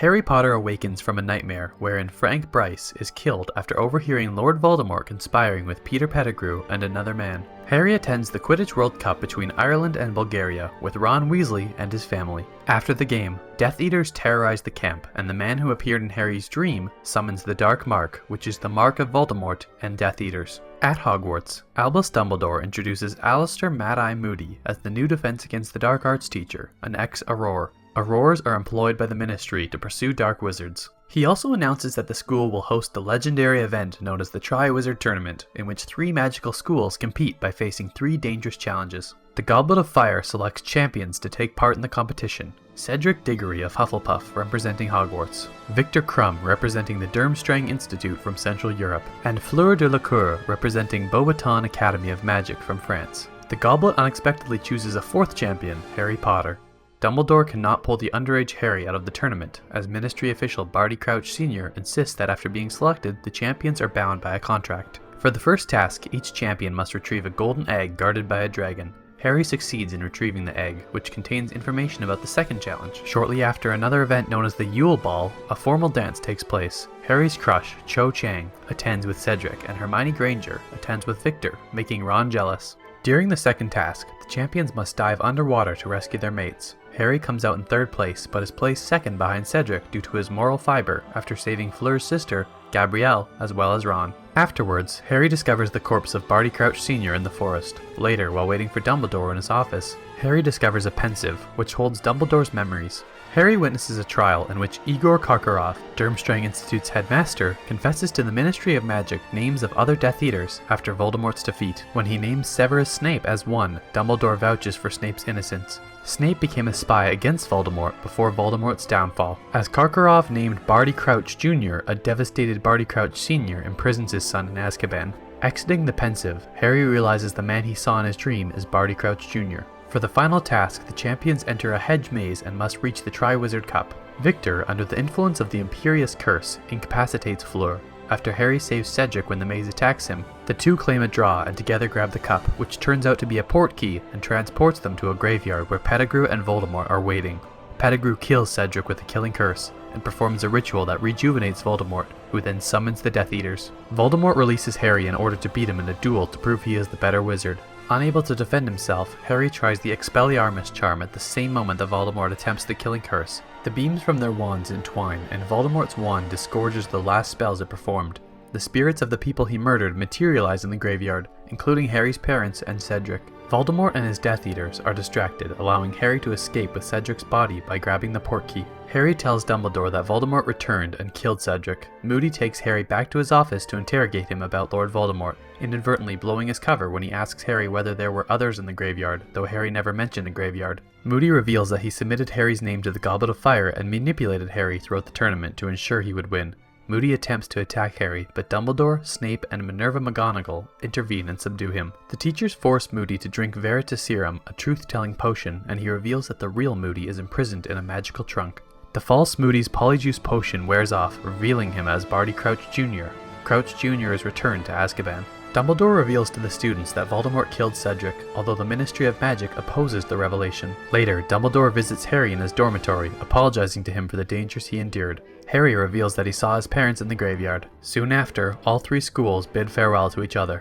Harry Potter awakens from a nightmare wherein Frank Bryce is killed after overhearing Lord Voldemort conspiring with Peter Pettigrew and another man. Harry attends the Quidditch World Cup between Ireland and Bulgaria with Ron Weasley and his family. After the game, Death Eaters terrorize the camp, and the man who appeared in Harry's dream summons the Dark Mark, which is the mark of Voldemort and Death Eaters. At Hogwarts, Albus Dumbledore introduces Alistair Mad-Eye Moody as the new Defense Against the Dark Arts teacher, an ex-Auror. Aurors are employed by the Ministry to pursue dark wizards. He also announces that the school will host the legendary event known as the Tri-Wizard Tournament, in which 3 magical schools compete by facing 3 dangerous challenges. The Goblet of Fire selects champions to take part in the competition. Cedric Diggory of Hufflepuff representing Hogwarts, Victor Crumb representing the Durmstrang Institute from Central Europe, and Fleur de la Cour representing Beauxbaton Academy of Magic from France. The Goblet unexpectedly chooses a 4th champion, Harry Potter. Dumbledore cannot pull the underage Harry out of the tournament, as Ministry official Barty Crouch Sr. insists that after being selected, the champions are bound by a contract. For the first task, each champion must retrieve a golden egg guarded by a dragon. Harry succeeds in retrieving the egg, which contains information about the second challenge. Shortly after another event known as the Yule Ball, a formal dance takes place. Harry's crush, Cho Chang, attends with Cedric, and Hermione Granger attends with Victor, making Ron jealous. During the second task, the champions must dive underwater to rescue their mates. Harry comes out in 3rd place, but is placed 2nd behind Cedric due to his moral fiber after saving Fleur's sister, Gabrielle, as well as Ron. Afterwards, Harry discovers the corpse of Barty Crouch Sr. in the forest. Later, while waiting for Dumbledore in his office, Harry discovers a pensieve, which holds Dumbledore's memories. Harry witnesses a trial in which Igor Karkaroff, Durmstrang Institute's headmaster, confesses to the Ministry of Magic names of other Death Eaters after Voldemort's defeat. When he names Severus Snape as one, Dumbledore vouches for Snape's innocence. Snape became a spy against Voldemort before Voldemort's downfall, as Karkaroff named Barty Crouch Jr., a devastated Barty Crouch Sr. imprisons his son in Azkaban. Exiting the pensieve, Harry realizes the man he saw in his dream is Barty Crouch Jr. For the final task, the champions enter a hedge maze and must reach the Tri-Wizard Cup. Victor, under the influence of the Imperious Curse, incapacitates Fleur. After Harry saves Cedric when the maze attacks him, the two claim a draw and together grab the cup, which turns out to be a portkey and transports them to a graveyard where Pettigrew and Voldemort are waiting. Pettigrew kills Cedric with a killing curse and performs a ritual that rejuvenates Voldemort, who then summons the Death Eaters. Voldemort releases Harry in order to beat him in a duel to prove he is the better wizard. Unable to defend himself, Harry tries the Expelliarmus charm at the same moment that Voldemort attempts the killing curse. The beams from their wands entwine, and Voldemort's wand disgorges the last spells it performed. The spirits of the people he murdered materialize in the graveyard, including Harry's parents and Cedric. Voldemort and his Death Eaters are distracted, allowing Harry to escape with Cedric's body by grabbing the portkey. Harry tells Dumbledore that Voldemort returned and killed Cedric. Moody takes Harry back to his office to interrogate him about Lord Voldemort, inadvertently blowing his cover when he asks Harry whether there were others in the graveyard, though Harry never mentioned a graveyard. Moody reveals that he submitted Harry's name to the Goblet of Fire and manipulated Harry throughout the tournament to ensure he would win. Moody attempts to attack Harry, but Dumbledore, Snape, and Minerva McGonagall intervene and subdue him. The teachers force Moody to drink Veritaserum, a truth-telling potion, and he reveals that the real Moody is imprisoned in a magical trunk. The false Moody's Polyjuice potion wears off, revealing him as Barty Crouch Jr. Crouch Jr. is returned to Azkaban. Dumbledore reveals to the students that Voldemort killed Cedric, although the Ministry of Magic opposes the revelation. Later, Dumbledore visits Harry in his dormitory, apologizing to him for the dangers he endured. Harry reveals that he saw his parents in the graveyard. Soon after, all 3 schools bid farewell to each other.